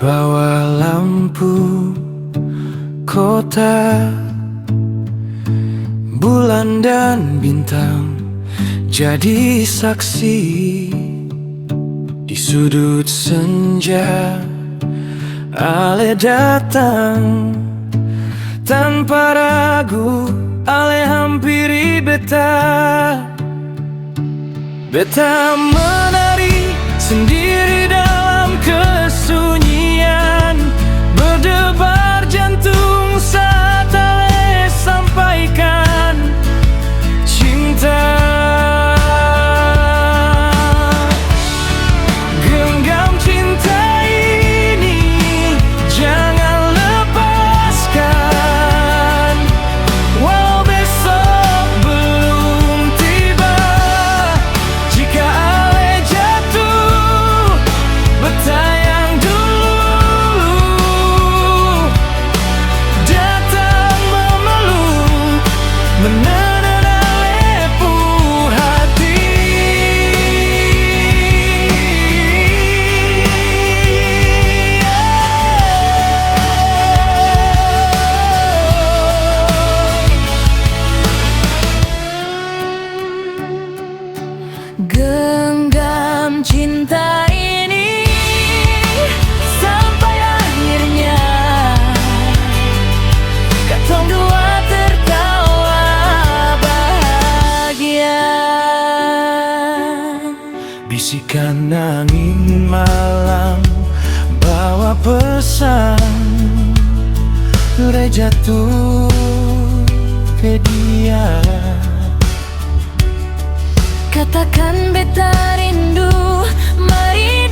bawah lampu kota, bulan dan bintang jadi saksi. Di sudut senja Ale datang tanpa ragu. Ale hampiri beta. Beta menari sendiri dalam kesunyian, berdebar jantung saat Ale sampaikan cinta. Genggam cinta ini, jangan lepaskan, walau besok belum tiba. Jika Ale jatuh, beta yang dulu datang memeluk, menenun Ale pur hati. Genggam cinta ini sampai akhirnya katong dua tertawa bahagia. Bisikan angin malam bawa pesan, udah jatuh ke dia. Katakan beta rindu, mari